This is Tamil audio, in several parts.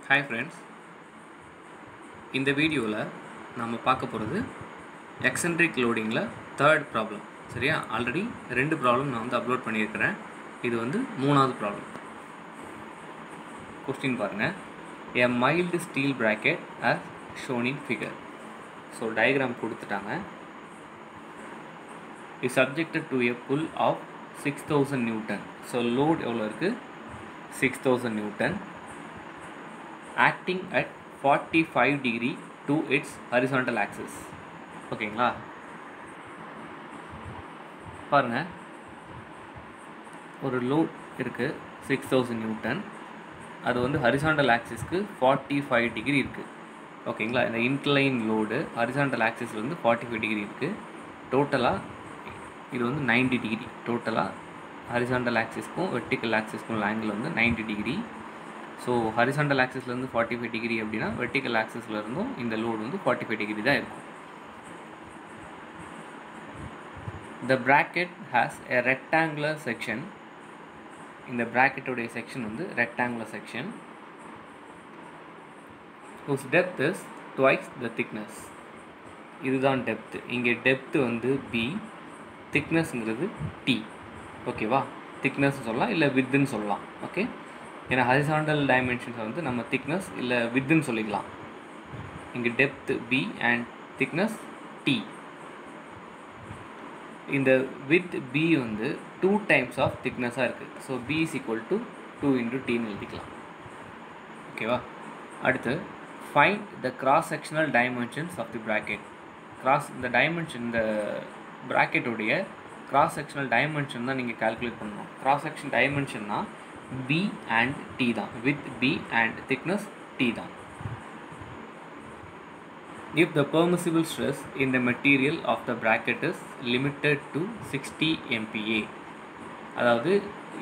ஹாய் ஃப்ரெண்ட்ஸ், இந்த வீடியோவில் நம்ம பார்க்க போகிறது எக்ஸென்ட்ரிக் லோடிங்கில் தேர்ட் ப்ராப்ளம். சரியா? ஆல்ரெடி 2 ப்ராப்ளம் நான் வந்து அப்லோட் பண்ணியிருக்கிறேன். இது வந்து 3வது ப்ராப்ளம். கொஸ்டின் பாருங்கள். A mild steel bracket as shown in figure. So diagram கொடுத்துட்டாங்க. is subjected to a pull of 6000 Newton. So load எவ்வளோ இருக்குது? 6000 Newton. acting at 45 degree to its horizontal axis. ஓகேங்களா? பாருங்க, ஒரு லோட் இருக்குது 6000 நியூட்டன். அது வந்து ஹரிசாண்டல் ஆக்சிஸ்க்கு 45 டிகிரி இருக்குது. ஓகேங்களா? இந்த இன்க்ளைன் லோடு ஹரிசாண்டல் ஆக்சிஸில் வந்து 45 டிகிரி இருக்குது. டோட்டலாக இது வந்து 90 டிகிரி. டோட்டலாக ஹரிசாண்டல் ஆக்சிஸ்க்கும் வெர்டிக்கல் ஆக்சிஸ்க்கும் உள்ள ஆங்கிள் வந்து 90 டிகிரி. ஸோ ஹரிசாண்டல் ஆக்சிஸ்லேருந்து 45 டிகிரி அப்படின்னா வெர்டிக்கல் ஆக்சிஸ்லேருந்தும் இந்த லோடு வந்து 45 டிகிரி தான் இருக்கும். The bracket has a rectangular section. இந்த bracket-உடைய செக்ஷன் வந்து rectangular section whose depth is twice the thickness. இதுதான் டெப்த்து. இங்கே டெப்த்து வந்து b, திக்னஸ்ங்கிறது t. ஓகேவா? திக்னஸ் சொல்லலாம், இல்லை வித்துன்னு சொல்லலாம். ஓகே, ஏன்னா ஹரிசாண்டல் டைமென்ஷன்ஸை வந்து நம்ம திக்னஸ் இல்லை வித்துன்னு சொல்லிக்கலாம். இங்கே depth b and thickness t. இந்த வித் b வந்து 2 டைம்ஸ் ஆஃப் திக்னஸாக இருக்குது. So b is equal to 2 into tன்னு எழுதிக்கலாம். ஓகேவா? அடுத்து find the cross sectional dimensions of the bracket. இந்த டைமென்ஷன், இந்த ப்ராக்கெட்டுடைய கிராஸ் செக்ஷனல் டைமென்ஷன் தான் நீங்கள் கால்குலேட் பண்ணணும். கிராஸ் செக்ஷன் டைமென்ஷன்னா b அண்ட் t தான். Width b and thickness t தான். If the permissible stress in the material of the bracket is limited to 60 MPa, அதாவது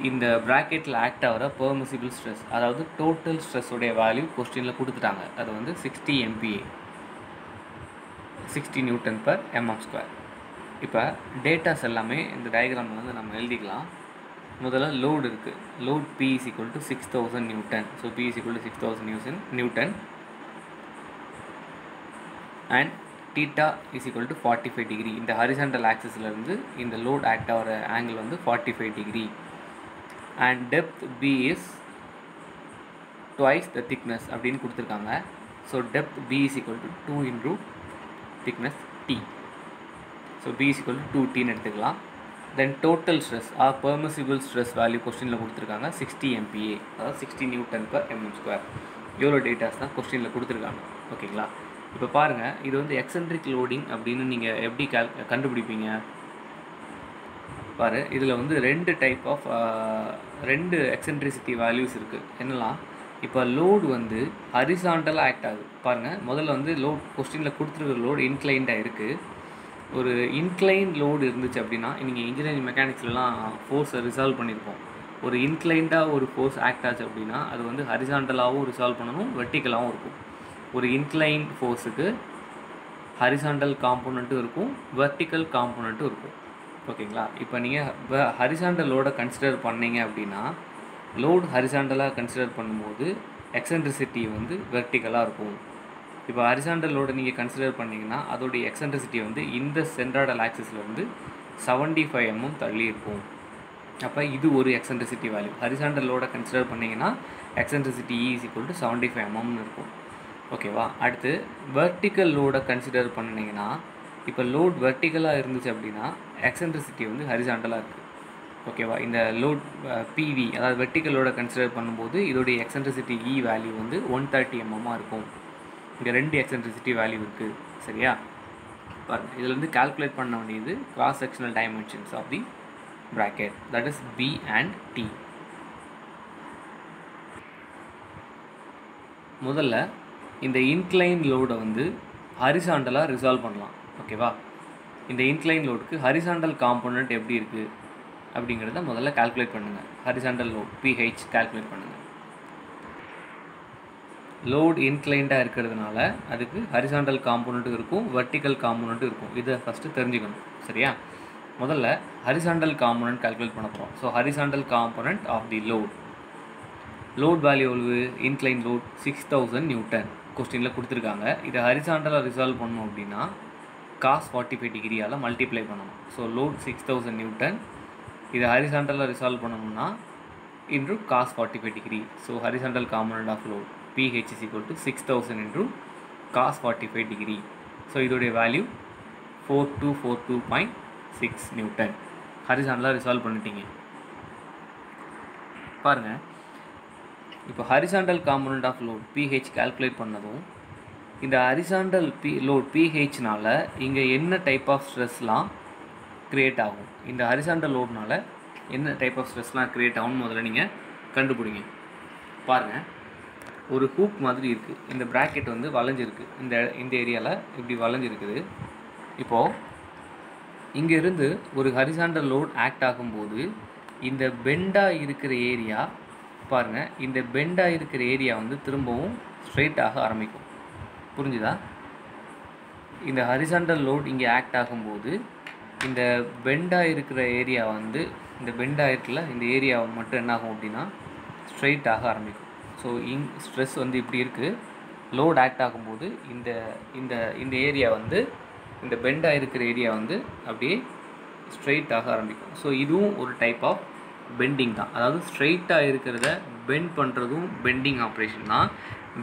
இந்த ப்ராக்கெட்டில் ஆக்ட் ஆகிற பெர்மிசிபிள் ஸ்ட்ரெஸ், அதாவது டோட்டல் ஸ்ட்ரெஸ்ஸோடைய வேல்யூ கொஸ்டினில் கொடுத்துட்டாங்க. அது வந்து 60 MPa, 60 Newton/mm². இப்போ டேட்டாஸ் எல்லாமே இந்த டயக்ராமில் வந்து நம்ம எழுதிக்கலாம். முதல்ல லோடு இருக்குது. Load P is equal to 6000 Newton. So P is equal to 6000 Newton and theta is equal to 45 degree. இந்த ஹரிசாண்டல் ஆக்சிஸ்லேருந்து இந்த லோட் ஆக்ட் ஆகிற ஆங்கிள் வந்து 45 degree. And depth B is twice the thickness அப்படின்னு கொடுத்துருக்காங்க. So depth B is equal to 2 into thickness T. So B is equal to 2Tன்னு எடுத்துக்கலாம். தென் total stress R permissible stress value கொஸ்டினில் கொடுத்துருக்காங்க 60 MPa, அதாவது 60 Newton/mm². எவ்வளோ டேட்டாஸ் தான் கொஸ்டினில் கொடுத்துருக்காங்க. ஓகேங்களா? இப்போ பாருங்கள், இது வந்து எக்ஸென்ட்ரிக் லோடிங் அப்படின்னு நீங்கள் எப்படி கண்டுபிடிப்பீங்க பாரு. இதில் வந்து 2 டைப் ஆஃப் 2 எக்ஸென்ட்ரிசிட்டி வேல்யூஸ் இருக்குது. என்னெல்லாம்? இப்போ லோடு வந்து ஹரிசாண்டலாக ஆக்ட் ஆகுது. பாருங்கள், முதல்ல வந்து லோட் கொஸ்டினில் கொடுத்துருக்கிற லோடு இன்க்ளைண்டாக இருக்குது. ஒரு இன்க்ளைன் லோடு இருந்துச்சு அப்படின்னா, நீங்கள் இன்ஜினியரிங் மெக்கானிக்ஸ்லாம் ஃபோர்ஸை ரிசால்வ் பண்ணியிருப்போம். ஒரு இன்க்ளைண்டாக ஒரு ஃபோர்ஸ் ஆக்ட் ஆச்சு அப்படின்னா அது வந்து ஹரிசாண்டலாகவும் ரிசால்வ் பண்ணணும், வெர்டிக்கலாகவும் இருக்கும். ஒரு இன்க்ளைன் ஃபோர்ஸுக்கு ஹரிசாண்டல் காம்போனண்ட்டும் இருக்கும், வெர்டிக்கல் காம்போனண்ட்டும் இருக்கும். ஓகேங்களா? இப்போ நீங்கள் ஹரிசாண்டல் லோடை கன்சிடர் பண்ணீங்க அப்படின்னா, லோடு ஹரிசாண்டலாக கன்சிடர் பண்ணும்போது எக்ஸென்ட்ரிசிட்டி வந்து வெர்டிக்கலாக இருக்கும். இப்போ ஹரிசாண்டல் லோடை நீங்கள் கன்சிடர் பண்ணிங்கன்னா அதோடைய எக்ஸென்ட்ரிசிட்டி வந்து இந்த சென்ட்ராய்டல் ஆக்சிஸில் வந்து 75 mm தள்ளி இருக்கும். அப்போ இது ஒரு எக்ஸென்ட்ரிசிட்டி வேல்யூ. ஹரிசாண்டல் லோடை கன்சிடர் பண்ணிங்கன்னா eccentricity E is equal to 75 mm இருக்கும். ஓகேவா? அடுத்து வெர்டிக்கல் லோடை கன்சிடர் பண்ணிங்கன்னா, இப்போ லோட் வெர்டிக்கலாக இருந்துச்சு அப்படின்னா எக்ஸென்ட்ரிசிட்டி வந்து ஹரிசாண்டலாக இருக்குது. ஓகேவா? இந்த லோட் PV, அதாவது வெர்டிக்கல் லோடை கன்சிடர் பண்ணும்போது இதோடைய எக்ஸென்ட்ரிசிட்டி E வேல்யூ வந்து 130 mm இருக்கும். இங்கே 2 எக்ஸென்ட்ரிசிட்டி வேல்யூ இருக்குது. சரியா? பாருங்கள், இதில் வந்து கால்குலேட் பண்ண வேண்டியது cross sectional dimensions of the bracket, that is B and T. முதல்ல இந்த இன்க்ளைன் லோடை வந்து ஹரிசாண்டலாக ரிசால்வ் பண்ணலாம். ஓகேவா? இந்த இன்க்ளைன் லோடுக்கு ஹரிசாண்டல் காம்போனண்ட் எப்படி இருக்குது அப்படிங்கிறத முதல்ல கால்குலேட் பண்ணுங்கள். ஹரிசாண்டல் லோட் PH கால்குலேட் பண்ணுங்கள். லோட் இன்க்ளைண்டாக இருக்கிறதுனால அதுக்கு ஹரிசாண்டல் காம்போனண்ட்டும் இருக்கும், வெர்டிக்கல் காம்போனண்ட்டும் இருக்கும். இதை ஃபஸ்ட்டு தெரிஞ்சுக்கணும். சரியா? முதல்ல ஹரிசாண்டல் காம்போனண்ட் கால்குலேட் பண்ண போகிறோம். So horizontal component of the load load value எவ்வளவு? இன்க்ளைன் லோட் 6000 நியூட்டன் கொஸ்டினில் கொடுத்துருக்காங்க. இதை ஹரிசாண்டலாக ரிசால்வ் பண்ணணும் அப்படின்னா cos 45 டிகிரியால் மல்டிப்ளை பண்ணணும். ஸோ லோட் 6000 நியூட்டன், இதை ஹரிசாண்டலாக ரிசால்வ் பண்ணணும்னா into cos 45 degree. So horizontal component of load PH is equal to 6000 into cos 45 degree. So இதோடைய வேல்யூ 4242.6 நியூட்டன். ஹரிசாண்டலாக ரிசால்வ் பண்ணிட்டீங்க. பாருங்கள், இப்போ horizontal component of load PH calculate பண்ணதும் இந்த ஹரிசாண்டல் லோட் PHனால இங்கே என்ன டைப் ஆஃப் ஸ்ட்ரெஸ்லாம் க்ரியேட் ஆகும், இந்த ஹரிசாண்டல் லோட்னால என்ன டைப் ஆஃப் ஸ்ட்ரெஸ்லாம் க்ரியேட் ஆகும்னு முதல்ல நீங்கள் கண்டுபிடிங்க. பாருங்கள், ஒரு ஹூக் மாதிரி இருக்குது. இந்த ப்ராக்கெட் வந்து வளைஞ்சிருக்கு. இந்த ஏரியாவில் இப்படி வளைஞ்சிருக்குது. இப்போது இங்கேருந்து ஒரு ஹரிசாண்டல் லோட் ஆக்ட் ஆகும்போது இந்த பெண்டாக இருக்கிற ஏரியா பாருங்கள், இந்த பெண்டாக இருக்கிற ஏரியா வந்து திரும்பவும் ஸ்ட்ரெயிட்டாக ஆரம்பிக்கும். புரிஞ்சுதா? இந்த ஹரிசாண்டல் லோட் இங்கே ஆக்ட் ஆகும்போது இந்த பெண்டாக இருக்கிற ஏரியா வந்து இந்த பெண்டாக இருக்குல்ல, இந்த ஏரியா மட்டும் என்ன ஆகும் அப்படின்னா ஸ்ட்ரெயிட்டாக ஆரம்பிக்கும். ஸோ ஸ்ட்ரெஸ் வந்து இப்படி இருக்குது. லோட் ஆக்ட் ஆகும்போது இந்த இந்த இந்த ஏரியா வந்து இந்த பெண்டாக இருக்கிற ஏரியா வந்து அப்படியே ஸ்ட்ரெயிட்டாக ஆரம்பிக்கும். ஸோ இதுவும் ஒரு டைப் ஆஃப் பெண்டிங் தான். அதாவது ஸ்ட்ரெயிட்டாக இருக்கிறத பெண்ட் பண்ணுறதும் பெண்டிங் ஆப்ரேஷன் தான்.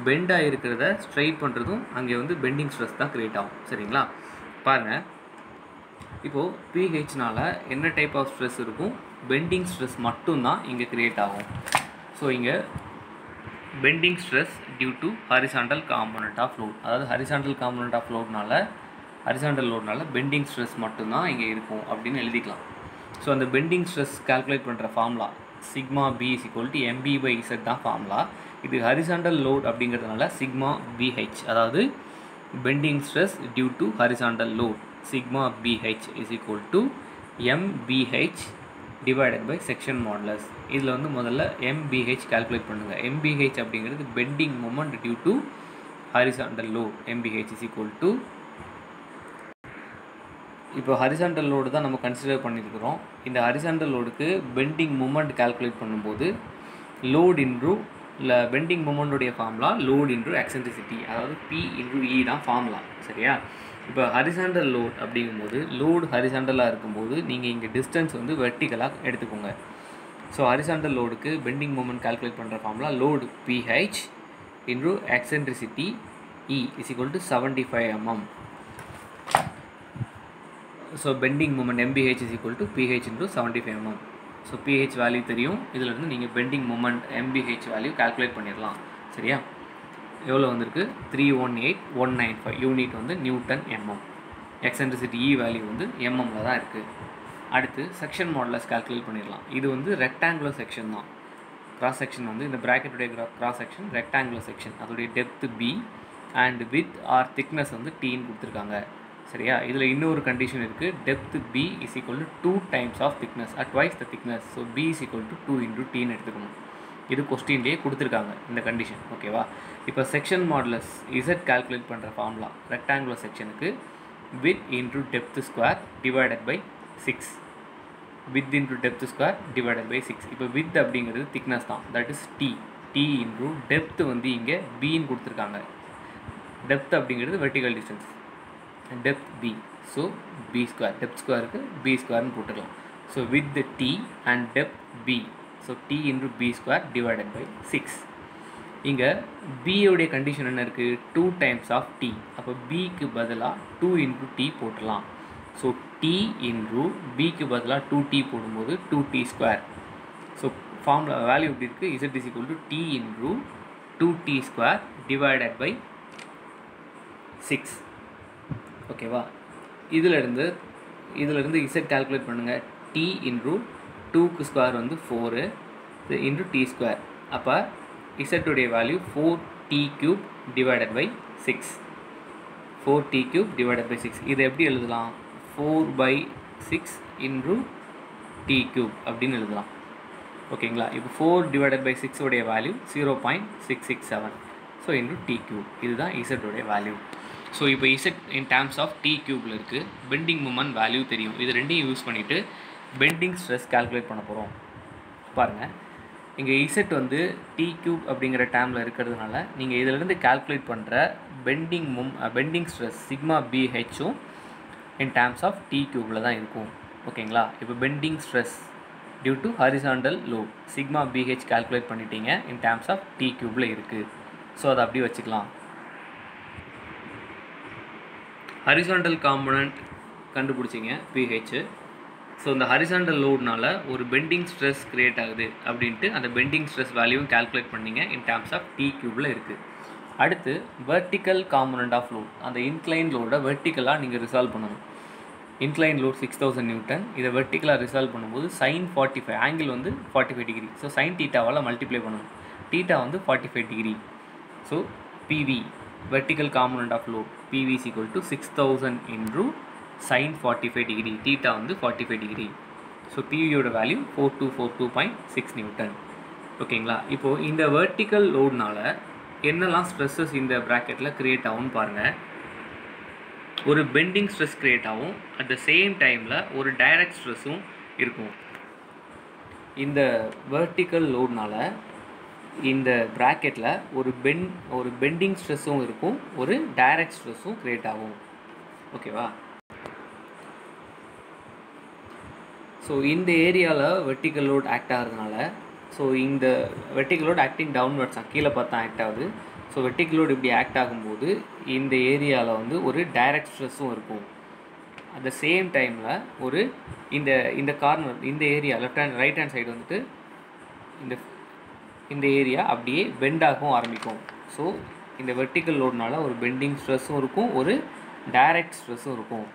பெண்டாக இருக்கிறத ஸ்ட்ரெயிட் பண்ணுறதும் அங்கே வந்து பெண்டிங் ஸ்ட்ரெஸ் தான் க்ரியேட் ஆகும். சரிங்களா? பாருங்கள், இப்போது PHனால் என்ன டைப் ஆஃப் ஸ்ட்ரெஸ் இருக்கும்? பெண்டிங் ஸ்ட்ரெஸ் மட்டும்தான் இங்கே க்ரியேட் ஆகும். ஸோ இங்கே bending stress due to horizontal component of load, அதாவது ஹரிசாண்டல் காம்பனண்ட் ஆஃப் லோட்னால ஹரிசாண்டல் லோட்னால பெண்டிங் ஸ்ட்ரெஸ் மட்டும்தான் இங்கே இருக்கும் அப்படின்னு எழுதிக்கலாம். ஸோ அந்த பெண்டிங் ஸ்ட்ரெஸ் கால்குலேட் பண்ணுற formula sigma B is equal to MB/Z தான் ஃபார்முலா. இது ஹரிசாண்டல் லோட் அப்படிங்கிறதுனால சிக்மா BH, அதாவது bending stress due to horizontal load sigma BH is equal to MBH divided by section modulus. இதில் வந்து முதல்ல MBH கால்குலேட் பண்ணுங்கள். MBH அப்படிங்கிறது bending moment due to horizontal load. MBH is equal to, இப்போ ஹரிசாண்டல் லோடு தான் நம்ம கன்சிடர் பண்ணியிருக்கிறோம். இந்த ஹரிசாண்டல் லோடுக்கு பெண்டிங் மூமெண்ட் கால்குலேட் பண்ணும்போது லோட் இன்ட்ரூ இல்லை பெண்டிங் மூமெண்ட்டுடைய ஃபார்முலா லோட் இன்ட்ரூ எக்ஸென்ட்ரிசிட்டி, அதாவது P/E தான் ஃபார்முலா. சரியா? இப்போ ஹரிசாண்டல் லோட் அப்படிங்கும்போது லோடு ஹரிசாண்டலாக இருக்கும்போது நீங்கள் இங்கே டிஸ்டன்ஸ் வந்து வெர்டிகலாக எடுத்துக்கோங்க. ஸோ ஹரிசாண்டல் லோடுக்கு பெண்டிங் மூமெண்ட் கால்குலேட் பண்ணுற formula load PH into eccentricity E is equal to 75 mm. So bending moment MBH is equal to PH into 75 mm. So PH value தெரியும். இதிலிருந்து நீங்கள் bending moment MBH value calculate பண்ணிடலாம். சரியா? எவ்வளோ வந்திருக்கு? 318195 யூனிட் வந்து newton mm. Eccentricity E value வந்து mmல தான் இருக்குது. அடுத்து செக்ஷன் மாடுலஸ் கால்குலேட் பண்ணிடலாம். இது வந்து ரெக்டாங்குலர் செக்ஷன் தான். கிராஸ் செக்ஷன் வந்து இந்த ப்ராக்கெட்டுடைய கிராஸ் செக்ஷன் ரெக்டாங்குலர் செக்ஷன், அதோடைய depth B and width or thickness வந்து Tன்னு கொடுத்துருக்காங்க. சரியா? இதில் இன்னொரு கண்டிஷன் இருக்குது. Depth B is equal to 2 times of thickness at twice the thickness. So B is equal to 2 into Tன்னு எடுத்துக்கணும். இது கொஸ்டின்லேயே கொடுத்துருக்காங்க இந்த கண்டிஷன். ஓகேவா? இப்போ செக்ஷன் மாடுலஸ் Z கால்குலேட் பண்ணுற ஃபார்முலா ரெக்டாங்குலர் செக்ஷனுக்கு width into depth square divided by 6. width into depth square divided by 6. இப்போ width அப்படிங்கிறது திக்னஸ் தான், that is T into depth வந்து இங்கே Bன்னு கொடுத்துருக்காங்க. டெப்த் அப்படிங்கிறது vertical distance, depth B. So B square, depth ஸ்கொயருக்கு B ஸ்கொயர்னு போட்டுக்கலாம். So width T and depth B, so T into B square divided by 6. இங்கே பியோடைய கண்டிஷன் என்ன இருக்குது? 2 times ஆஃப் T. அப்போ பிக்கு பதிலாக 2 into T போட்டுடலாம். ஸோ T இன்ட்ரு பிக்கு பதிலாக 2T போடும்போது 2T square. So formula value எப்படி இருக்குது? Z is equal to T into 2T square divided by 6. ஓகேவா? இதிலிருந்து Z கால்குலேட் பண்ணுங்கள். T இன்ட்ரு 2க்கு ஸ்கொயர் வந்து 4 இன்ட்ரு T ஸ்கொயர். அப்போ Z உடைய value 4T³ divided by 6. 4T³ divided by 6. இதை எப்படி எழுதலாம்? 4/6 இன்ட்ரு T³ அப்படின்னு எழுதலாம். ஓகேங்களா? இப்போ 4 டிவைடட் பை 6 உடைய வேல்யூ 0.667. ஸோ இன்ட்ரு T³ இதுதான் Z உடைய வேல்யூ. ஸோ இப்போ Z in terms of T³ இருக்குது. பெண்டிங் மூமெண்ட் வேல்யூ தெரியும். இது ரெண்டையும் யூஸ் பண்ணிவிட்டு பெண்டிங் ஸ்ட்ரெஸ் கால்குலேட் பண்ண போகிறோம். பாருங்கள், இங்கே இசட் வந்து டி கியூப் அப்படிங்கிற டேர்மில் இருக்கிறதுனால நீங்கள் இதிலிருந்து கால்குலேட் பண்ணுற பெண்டிங் ஸ்ட்ரெஸ் சிக்மா பிஹெச்சும் இன் டேர்ம்ஸ் ஆஃப் டி கியூப்பில் தான் இருக்கும். ஓகேங்களா? இப்போ bending stress due to horizontal load sigma B H calculate பண்ணிட்டீங்க, இன் டேர்ம்ஸ் ஆஃப் டி கியூப்பில் இருக்குது. ஸோ அதை அப்படி வச்சுக்கலாம். ஹரிசாண்டல் காம்பனண்ட் கண்டுபிடிச்சிங்க பிஹெச். ஸோ இந்த ஹரிசாண்டல் லோட்னால ஒரு பெண்டிங் ஸ்ட்ரெஸ் க்ரியேட் ஆகுது அப்படின்ட்டு அந்த பெண்டிங் ஸ்ட்ரெஸ் வேல்யூவும் கால்குலேட் பண்ணிங்க, இன் டேர்ம்ஸ் ஆஃப் டி கியூப்பில் இருக்குது. அடுத்து வெர்டிக்கல் காம்பனண்ட் ஆஃப் லோட், அந்த இன்க்ளைன் லோடை வெர்டிக்கலாக நீங்கள் ரிசால்வ் பண்ணணும். இன்க்ளைன் லோட் 6000 நியூட்டன், இதை வெர்டிக்கலாக ரிசால்வ் பண்ணும்போது sin 45 ஆங்கிள் வந்து 45 டிகிரி. ஸோ sin தீட்டாவால் மல்டிப்ளை பண்ணணும். தீட்டா வந்து 45 degree. So P V vertical component of load P V is equal to 6000 into sin 45 degree. Theta வந்து 45 டிகிரி. ஸோ பிவியோட வேல்யூ 4242.6 நியூட்டன். ஓகேங்களா? இப்போது இந்த வெர்டிக்கல் லோட்னால் என்னெல்லாம் ஸ்ட்ரெஸ்ஸஸ் இந்த ப்ராக்கெட்டில் க்ரியேட் ஆகும்னு பாருங்கள். ஒரு பெண்டிங் ஸ்ட்ரெஸ் க்ரியேட் ஆகும், அட் த சேம் டைமில் ஒரு டைரக்ட் ஸ்ட்ரெஸ்ஸும் இருக்கும். இந்த வெர்டிக்கல் லோட்னால் இந்த ப்ராக்கெட்டில் ஒரு பெண்டிங் ஸ்ட்ரெஸ்ஸும் இருக்கும், ஒரு டைரக்ட் ஸ்ட்ரெஸ்ஸும் க்ரியேட் ஆகும். ஓகேவா? ஸோ இந்த ஏரியாவில் வெர்டிக்கல் லோட் ஆக்ட் ஆகிறதுனால, ஸோ இந்த வெர்டிக்கல் லோட் ஆக்டிங் டவுன்வர்ட்ஸ் தான், கீழே பார்த்தா ஆக்ட் ஆகுது. ஸோ வெர்டிக்கல் லோட் இப்படி ஆக்ட் ஆகும்போது இந்த ஏரியாவில் வந்து ஒரு டைரக்ட் ஸ்ட்ரெஸ்ஸும் இருக்கும். அட் த சேம் டைமில் ஒரு இந்த கார்னர் இந்த ஏரியா ரைட் ஹேண்ட் சைடு வந்துட்டு இந்த ஏரியா அப்படியே பெண்ட் ஆகவும் ஆரம்பிக்கும். ஸோ இந்த வெர்டிக்கல் லோட்னால ஒரு பெண்டிங் ஸ்ட்ரெஸ்ஸும் இருக்கும், ஒரு டைரக்ட் ஸ்ட்ரெஸ்ஸும் இருக்கும்.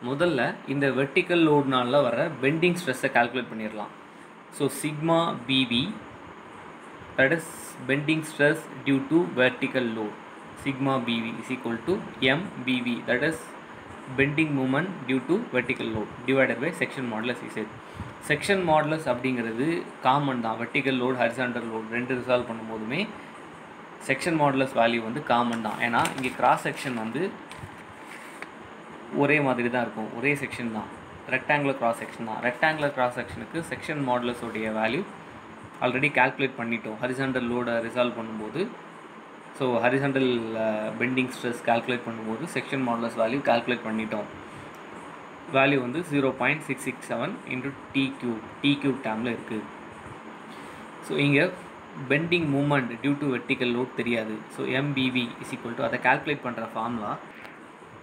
முதல்ல இந்த வெர்டிக்கல் லோட்னால வர பெண்டிங் ஸ்ட்ரெஸ்ஸை கால்குலேட் பண்ணிடலாம். So sigma BV, that is bending stress due to vertical load, sigma BV is equal to MBV, that is bending moment due to vertical load divided by section modulus Z. section modulus அப்படிங்கிறது காமன் தான். வெர்டிக்கல் லோட் ஹரிசாண்டல் லோட் ரெண்டு ரிசால்வ் பண்ணும்போதுமே செக்ஷன் மாடுலஸ் வேல்யூ வந்து காமன் தான். ஏன்னா இங்கே கிராஸ் செக்ஷன் வந்து ஒரே மாதிரி தான் இருக்கும், ஒரே செக்ஷன் தான், ரெக்டாங்குலர் கிராஸ் செக்ஷன் தான். ரெக்டாங்குலர் கிராஸ் செக்ஷனுக்கு செக்ஷன் மாடுலஸோடைய வேல்யூ ஆல்ரெடி கால்குலேட் பண்ணிட்டோம் ஹரிசாண்டல் லோடை ரிசால்வ் பண்ணும்போது. So horizontal bending stress calculate பண்ணும்போது செக்ஷன் மாடுலஸ் வேல்யூ கால்குலேட் பண்ணிட்டோம். வேல்யூ வந்து 0.667 இன்ட்டு டி கியூப் டேர்மில் இருக்குது. ஸோ இங்கே bending moment due to vertical load தெரியாது. So M B V is equal to அதை கால்குலேட் பண்ணுற ஃபார்முலா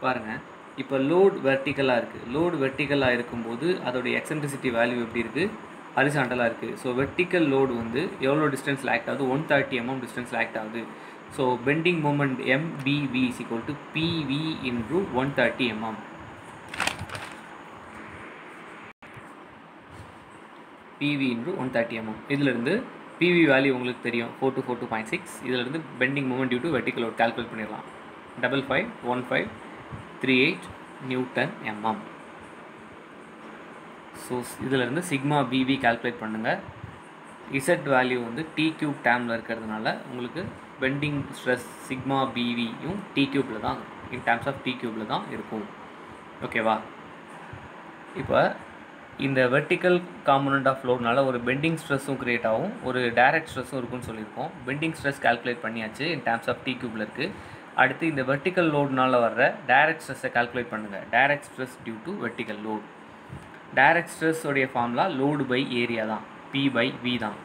பாருங்கள். இப்போ லோட் வெர்டிக்கலாக இருக்குது. லோடு வெர்டிக்கலாக இருக்கும்போது அதோடைய எக்ஸென்ட்ரிசிட்டி வேல்யூ எப்படி இருக்குது? ஹரிசாண்டலாக இருக்குது. ஸோ வெர்டிக்கல் லோடு வந்து எவ்வளோ டிஸ்டன்ஸில் ஆக்ட் ஆகுது? 130 mm டிஸ்டன்ஸில் ஆக்ட் ஆகுது. So bending moment MBV is equal to PV into 130 mm. PV into 130 mm. இதிலிருந்து PV வேல்யூ உங்களுக்கு தெரியும் 4242.6. இதிலிருந்து bending moment due to vertical load calculate பண்ணிடலாம். 551538 நியூட்டன் mm. ஸோ இதிலிருந்து சிக்மா பிவி கால்குலேட் பண்ணுங்கள். இசட் வேல்யூ வந்து டி கியூப் டேர்மில் இருக்கிறதுனால உங்களுக்கு பெண்டிங் ஸ்ட்ரெஸ் சிக்மா பிவியும் டி கியூப்பில் தான், இன் டேர்ம்ஸ் ஆஃப் டி கியூப்பில் தான் இருக்கும். ஓகேவா? இப்போ இந்த வெர்டிக்கல் காம்பனண்ட் ஆஃப் லோட்னால ஒரு பெண்டிங் ஸ்ட்ரெஸ்ஸும் க்ரியேட் ஆகும், ஒரு டைரக்ட் ஸ்ட்ரெஸ்ஸும் இருக்குன்னு சொல்லியிருக்கோம். பெண்டிங் ஸ்ட்ரெஸ் கால்குலேட் பண்ணியாச்சு, இன் டேர்ம்ஸ் ஆஃப் டி கியூப்பில் இருக்குது. அடுத்து இந்த வெர்டிக்கல் லோட்னால வர்ற டைரக்ட் ஸ்ட்ரெஸ்ஸை கால்குலேட் பண்ணுங்கள். Direct stress due to vertical load. Direct stress உடைய ஃபார்முலா லோடு பை ஏரியா தான், P பை V தான்.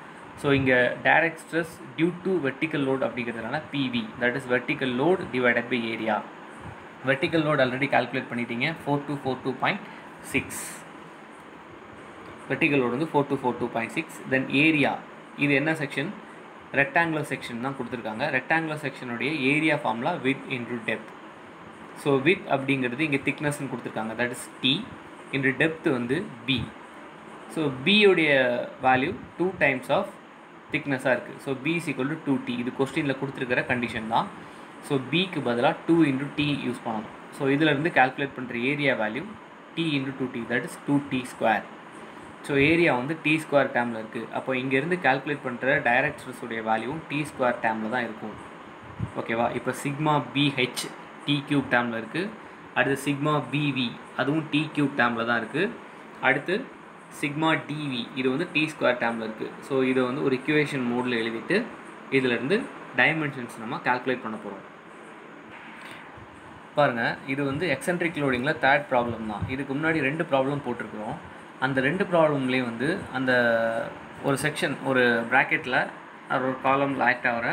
ஸோ இங்கே direct stress due to vertical load அப்படிங்கிறதுனால PV, that is vertical load divided by area. Vertical load already calculate பண்ணிட்டீங்க 4242.6. வெர்டிக்கல் லோடு வந்து 4242.6. தென் ஏரியா, இது என்ன செக்ஷன்? ரெக்டாங்குலர் செக்ஷன் தான் கொடுத்துருக்காங்க. ரெக்டாங்குலர் செக்ஷனுடைய area formula width into depth. So width அப்படிங்கிறது இங்கே திக்னஸ்ன்னு கொடுத்துருக்காங்க, that is T into depth வந்து B. ஸோ பியோடைய வேல்யூ 2 டைம்ஸ் ஆஃப் திக்னஸாக இருக்குது. So B is equal to 2T. இது கொஸ்டினில் கொடுத்துருக்கிற கண்டிஷன் தான். ஸோ பிக்கு பதிலாக 2 இன்ட்டு T யூஸ் பண்ணணும். ஸோ இதிலேருந்து கால்குலேட் பண்ணுற area value T into 2T, that is 2T square. So area வந்து T ஸ்கொயர் டேர்மில் இருக்குது. அப்போ இங்கேருந்து கால்குலேட் பண்ணுற டைரக்ட் ஸ்ட்ரெஸ்ஸுடைய வேல்யூவும் T ஸ்கொயர் டேர்மில் தான் இருக்கும். ஓகேவா? இப்போ சிக்மா BH T கியூப் டேர்மில் இருக்குது. அடுத்து சிக்மா BV அதுவும் T கியூப் டேர்மில் தான் இருக்குது. அடுத்து சிக்மா டிவி இது வந்து டி ஸ்கொயர் டேர்மில் இருக்குது. ஸோ இதை வந்து ஒரு இக்குவேஷன் மோடில் எழுதிட்டு இதிலேருந்து டைமென்ஷன்ஸ் நம்ம கால்குலேட் பண்ண போகிறோம். பாருங்கள், இது வந்து எக்ஸென்ட்ரிக் லோடிங்கில் தேர்ட் ப்ராப்ளம் தான். இதுக்கு முன்னாடி 2 ப்ராப்ளம் போட்டிருக்கிறோம். அந்த 2 ப்ராப்ளம்லேயும் வந்து அந்த ஒரு செக்ஷன் ஒரு ப்ராக்கெட்டில் ஒரு காலமில் ஆக்ட் ஆகிற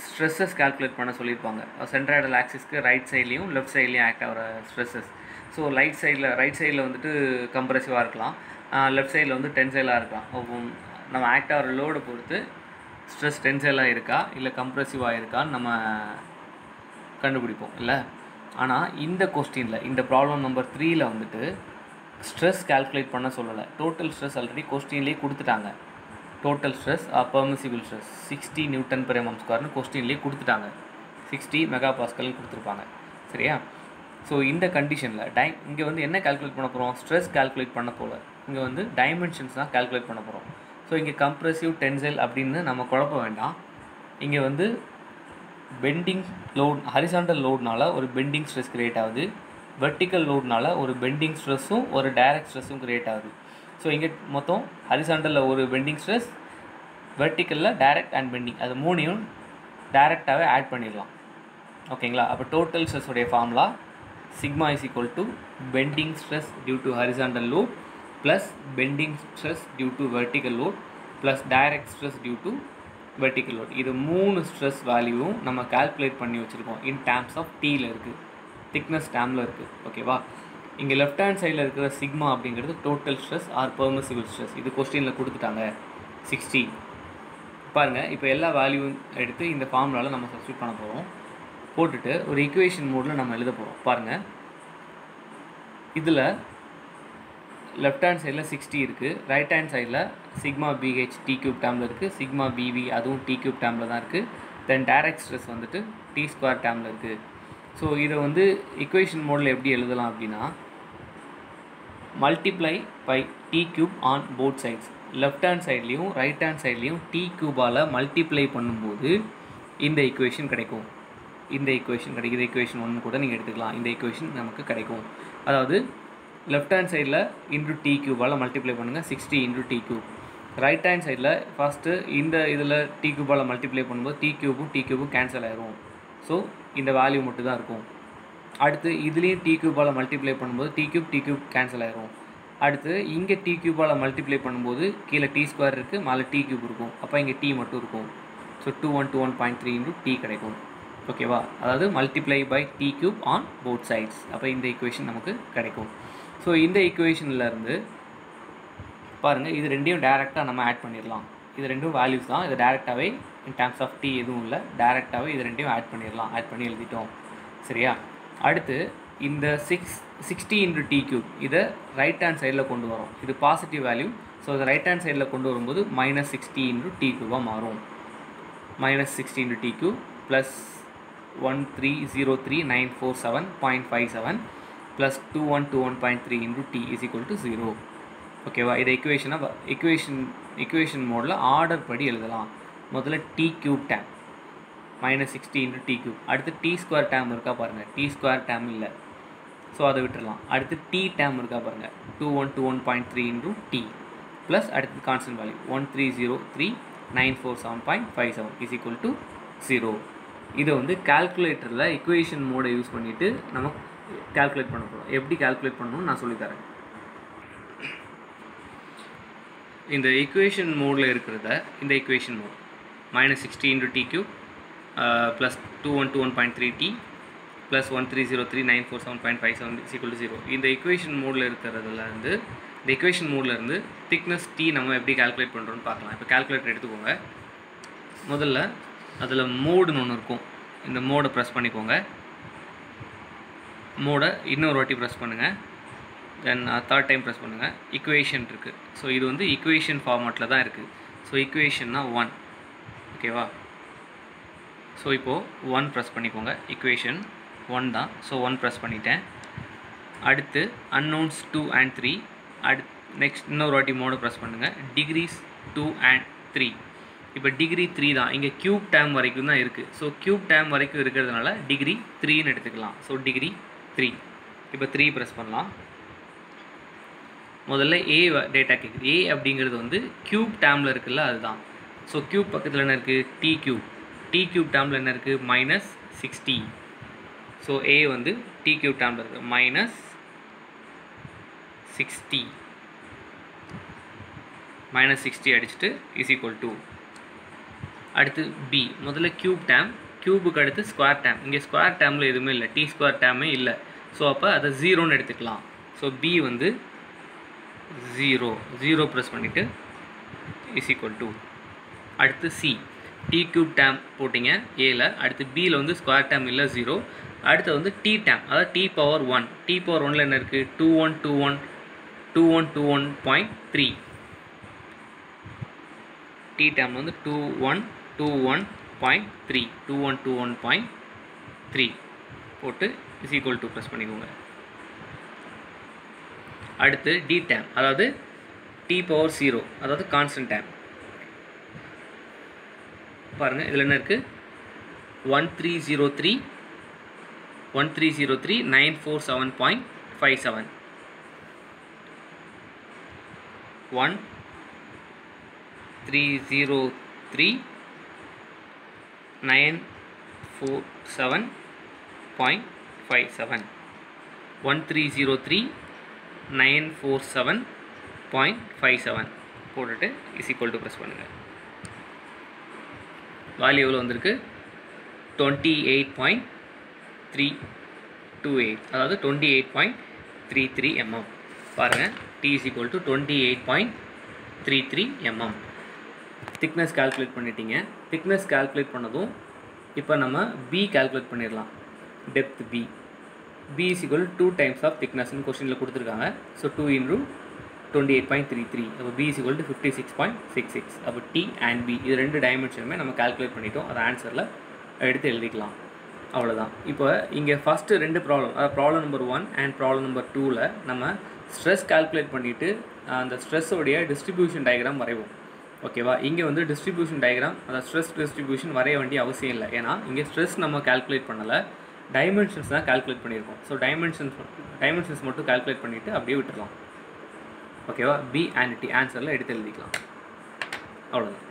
ஸ்ட்ரெஸ்ஸஸ் கால்குலேட் பண்ண சொல்லியிருப்பாங்க. சென்ட்ராய்டல் ஆக்சிஸ்க்கு ரைட் சைட்லேயும் லெஃப்ட் சைட்லேயும் ஆக்ட் ஆகிற ஸ்ட்ரெஸ்ஸஸ். ஸோ ரைட் சைடில் வந்துட்டு கம்ப்ரெசிவாக இருக்கலாம், லெஃப்ட் சைடில் வந்து டென்சைலாக இருக்கலாம். நம்ம ஆக்ட் ஆகிற லோடை பொறுத்து ஸ்ட்ரெஸ் டென்சைலாக இருக்கா இல்லை கம்ப்ரெசிவாக இருக்கான்னு நம்ம கண்டுபிடிப்போம் இல்லை. ஆனால் இந்த கொஸ்டினில் இந்த ப்ராப்ளம் நம்பர் 3ல் வந்துட்டு ஸ்ட்ரெஸ் கால்குலேட் பண்ண சொல்லலை. டோட்டல் ஸ்ட்ரெஸ் ஆல்ரெடி கொஸ்டின்லேயே கொடுத்துட்டாங்க. டோட்டல் ஸ்ட்ரெஸ் பெர்மிசிபிள் ஸ்ட்ரெஸ் 60 Nm²ன்னு கொஸ்டின்லேயே கொடுத்துட்டாங்க. 60 MPaன்னு கொடுத்துருப்பாங்க. சரியா? ஸோ இந்த கண்டிஷனில் இங்கே வந்து என்ன கால்குலேட் பண்ண போகிறோம்? ஸ்ட்ரெஸ் கால்குலேட் பண்ண போல இங்கே வந்து டைமென்ஷன்ஸ் தான் கால்குலேட் பண்ண போகிறோம். ஸோ இங்கே கம்ப்ரெசிவ் டென்சைல் அப்படின்னு நம்ம குழப்ப வேண்டாம். இங்கே வந்து பெண்டிங் லோட், ஹரிசாண்டல் லோட்னால ஒரு பெண்டிங் ஸ்ட்ரெஸ் கிரியேட் ஆகுது, வெர்டிக்கல் லோட்னால ஒரு பெண்டிங் ஸ்ட்ரெஸ்ஸும் ஒரு டைரக்ட் ஸ்ட்ரெஸ்ஸும் கிரியேட் ஆகுது. ஸோ இங்கே மொத்தம் ஹரிசாண்டலில் ஒரு பெண்டிங் ஸ்ட்ரெஸ், வெர்டிக்கலில் டைரக்ட் அண்ட் பெண்டிங், அது 3ஐயும் டைரெக்டாகவே ஆட் பண்ணிடலாம். ஓகேங்களா? அப்போ டோட்டல் ஸ்ட்ரெஸ்ஸுடைய formula sigma is equal to bending stress due to horizontal load plus bending stress due to vertical load plus direct stress due to vertical load. இது 3 ஸ்ட்ரெஸ் வேல்யூவும் நம்ம கால்குலேட் பண்ணி வச்சுருக்கோம். இன் டேர்ம்ஸ் ஆஃப் டீயில் இருக்குது, திக்னஸ் டேர்மில் இருக்குது. ஓகேவா? இங்கே லெஃப்ட் ஹேண்ட் சைடில் இருக்கிற சிக்மா அப்படிங்கிறது total stress R permissible stress. இது கொஸ்டினில் கொடுத்துட்டாங்க 60. பாருங்கள், இப்போ எல்லா வேல்யூவும் எடுத்து இந்த ஃபார்முலாவில் நம்ம சப்ஸ்டியூட் பண்ண போகிறோம். போட்டுட்டு ஒரு ஈக்குவேஷன் மோடில் நம்ம எழுத போகிறோம். பாருங்கள், இதில் லெஃப்ட் ஹேண்ட் சைடில் 60 இருக்குது, ரைட் ஹேண்ட் சைடில் சிக்மா பிஹெச் டி கியூப் டேர்மில் இருக்குது, சிக்மா பிவி அதுவும் டி கியூப் டேர்மில் தான் இருக்குது, தென் டைரக்ட் ஸ்ட்ரெஸ் வந்துட்டு டி ஸ்கொயர் டேர்மில் இருக்குது. ஸோ இதை வந்து ஈக்குவேஷன் மோடில் எப்படி எழுதலாம் அப்படின்னா, multiply by T cube on both sides. Left hand சைட்லேயும் ரைட் ஹேண்ட் சைட்லேயும் டி கியூபால் மல்டிப்ளை பண்ணும்போது இந்த ஈக்குவேஷன் கிடைக்கும். இந்த ஈக்குவேஷன் கிடைக்குது. ஈக்குவேஷன் 1 கூட நீங்கள் எடுத்துக்கலாம். இந்த ஈக்குவேஷன் நமக்கு கிடைக்கும். அதாவது லெஃப்ட் ஹேண்ட் சைடில் இன்டூ டி கியூபால் மல்டிப்ளை பண்ணுங்கள், 60 into D cube. Right hand சைடில் ஃபஸ்ட்டு இந்த இதில் டி கியூபால் மல்டிப்ளை பண்ணும்போது டி கியூபும் கேன்சல் ஆகிரும். ஸோ இந்த வேல்யூ மட்டும் தான் இருக்கும். அடுத்து இதுலேயும் டி கியூபால் மல்டிப்ளை பண்ணும்போது டி கியூப் கேன்சல் ஆகிரும். அடுத்து இங்கே டி கியூபால் மல்டிப்ளை பண்ணும்போது கீழே டி ஸ்கொயர் இருக்குது, மேலே டி கியூப் இருக்கும். அப்போ இங்கே டி மட்டும் இருக்கும். ஸோ 2121.3 இன்டூ டி கிடைக்கும். ஓகேவா? அதாவது multiply by T cube on both sides. அப்போ இந்த ஈக்குவேஷன் நமக்கு கிடைக்கும். ஸோ இந்த ஈக்குவேஷன்லேருந்து பாருங்கள், இது ரெண்டையும் டேரெக்டாக நம்ம ஆட் பண்ணிடலாம். இது ரெண்டும் வேல்யூஸ் தான். இது டேரெக்டாகவே இன் டேர்ம்ஸ் ஆஃப் டி எதுவும் இல்லை, டேரெக்டாகவே இது ரெண்டையும் ஆட் பண்ணிடலாம். ஆட் பண்ணி எழுதிட்டோம். சரியா? அடுத்து இந்த 60 இன்டூ டி கியூப் இதை ரைட் ஹேண்ட் சைடில் கொண்டு வரோம். இது பாசிட்டிவ் வேல்யூ. ஸோ இதை ரைட் ஹேண்ட் சைடில் கொண்டு வரும்போது -60 இன்டூ டி கியூபாக மாறும். -60 into D cube plus 1303947.57 plus 2121.3 into t is equal to 0. ஓகேவா? இதை ஈக்குவேஷன் மோடில் ஆர்டர் படி எழுதலாம். முதல்ல t cube term -60 into D cube. அடுத்து டி ஸ்கொயர் டேம் இருக்கா பாருங்கள், டி ஸ்கொயர் டேம் இல்லை, ஸோ அதை விட்டுடலாம். அடுத்து டி டேம் இருக்கா பாருங்கள், 2121.3 இன்டூ டி ப்ளஸ் அடுத்து constant value 1303947.57 is equal to 0. இதை வந்து கால்குலேட்டரில் ஈக்குவேஷன் மோடை யூஸ் பண்ணிவிட்டு நம்ம கால்குலேட் பண்ண போகிறோம். எப்படி கால்குலேட் பண்ணணும்னு நான் சொல்லித்தரேன். இந்த ஈக்குவேஷன் மோடில் இருக்கிறத இந்த equation mode -60 into D cube plus 2121.3 t plus 1303947.57 is equal to 0. இந்த ஈக்குவேஷன் மோடில் இருக்கிறதுலேருந்து இந்த ஈக்குவேஷன் மோட்லேருந்து திக்னஸ் டி நம்ம எப்படி கால்குலேட் பண்ணுறோன்னு பார்க்கலாம். இப்போ கால்குலேட்டர் எடுத்துக்கோங்க. முதல்ல அதில் மோடுன்னு ஒன்று இருக்கும். இந்த மோடை ப்ரெஸ் பண்ணிக்கோங்க. மோடை இன்னொரு வாட்டி ப்ரெஸ் பண்ணுங்கள். தென் தேர்ட் டைம் ப்ரெஸ் பண்ணுங்கள். ஈக்குவேஷன் இருக்குது. ஸோ இது வந்து ஈக்குவேஷன் ஃபார்மேட்டில் தான் இருக்குது. ஸோ ஈக்குவேஷன்னா 1. ஓகேவா? ஸோ இப்போது 1 ப்ரெஸ் பண்ணிக்கோங்க. ஈக்குவேஷன் 1 தான். ஸோ 1 ப்ரெஸ் பண்ணிட்டேன். அடுத்து அன்னோன்ஸ் 2 and 3. நெக்ஸ்ட் இன்னொரு வாட்டி மோடை ப்ரெஸ் பண்ணுங்கள். Degrees 2 and 3. இப்போ டிகிரி 3 தான். இங்கே க்யூப் டேம் வரைக்கும் தான் இருக்குது. ஸோ க்யூப் டேம் வரைக்கும் இருக்கிறதுனால டிகிரி 3ன்னு எடுத்துக்கலாம். So degree 3. இப்போ 3 ப்ரெஸ் பண்ணலாம். முதல்ல ஏ டேட்டா கேட்குது. ஏ அப்படிங்கிறது வந்து க்யூப் டேர்மில் இருக்குல்ல, அதுதான். ஸோ க்யூப் பக்கத்தில் என்ன இருக்குது? D cube. டி க்யூப் டேர்மில் என்ன இருக்குது? மைனஸ் 60. ஸோ ஏ வந்து டி க்யூப் டேர்மில் இருக்குது மைனஸ் 60. மைனஸ் 60 அடிச்சுட்டு இஸ் ஈக்குவல் டு. அடுத்து பி, முதல்ல க்யூப் டேம், க்யூபுக்கு அடுத்து ஸ்கொயர் டேம். இங்கே ஸ்கொயர் டேமில் எதுவுமே இல்லை, டி ஸ்கொயர் டேமே இல்லை. ஸோ அப்போ அதை 0ன்னு எடுத்துக்கலாம். ஸோ பி வந்து 0 ப்ரெஸ் பண்ணிவிட்டு இஸ் ஈக்குவல் டு. அடுத்து சி, டி க்யூப் டேம் போட்டிங்க ஏல, அடுத்து பியில் வந்து ஸ்கொயர் டேம் இல்லை 0. அடுத்து வந்து டி டேம், அதாவது டி பவர் 1. டி பவர் 1ல் என்ன இருக்குது? 2121.3. டி டேம் வந்து 2121.3 2121.3 போட்டு இஸ் ஈக்குவல் டு ப்ரெஸ் பண்ணிக்கோங்க. அடுத்து டி டேம், அதாவது டி பவர் 0, அதாவது கான்ஸ்டன்ட் டேம். பாருங்கள் இதில் என்ன இருக்குது? 1303.947.57 1303.947.57 1303.947.57 போட்டுட்டு இஸ் ஈக்குவல் டு ப்ரெஸ் பண்ணுங்கள். வேல்யூ எவ்வளோ வந்திருக்கு? 28.328, அதாவது 28.33 mm. பாருங்கள், T is equal to 28.33 mm. Thickness calculate பண்ணிட்டீங்க. திக்னஸ் கால்குலேட் பண்ணதும் இப்போ நம்ம B கால்குலேட் பண்ணிடலாம். Depth B. B is equal to 2 times of thickness ன்னு கொஸ்டினில் கொடுத்துருக்காங்க. So 2 into 28.33. அப்போ B is equal to 56.66. அப்போ T and B இது ரெண்டு டைமென்ஷனுமே நம்ம கால்குலேட் பண்ணிட்டோம். அதை ஆன்சரில் எடுத்து எழுதிக்கலாம். அவ்வளோதான். இப்போ இங்கே ஃபஸ்ட்டு ரெண்டு ப்ராப்ளம், அதாவது problem number 1 and problem number 2ல் நம்ம ஸ்ட்ரெஸ் கால்குலேட் பண்ணிவிட்டு அந்த ஸ்ட்ரெஸ்ஸோடைய டிஸ்ட்ரிபியூஷன் டயக்ராம் வரைவோம். ஓகேவா? இங்கே வந்து டிஸ்ட்ரிபியூஷன் டயக்ராம், அதாவது ஸ்ட்ரெஸ் டிஸ்ட்ரிபியூஷன் வரைய வேண்டிய அவசியம் இல்லை. ஏன்னா இங்கே ஸ்ட்ரெஸ் நம்ம கால்குலேட் பண்ணலை, டைமென்ஷன்ஸ் தான் கால்குலேட் பண்ணியிருக்கோம். ஸோ டைமென்ஷன்ஸ் மட்டும் கால்குலேட் பண்ணிவிட்டு அப்படியே விட்டுடலாம். ஓகேவா? B and T ஆன்சரில் எடுத்து எழுதிக்கலாம். அவ்வளோதான்.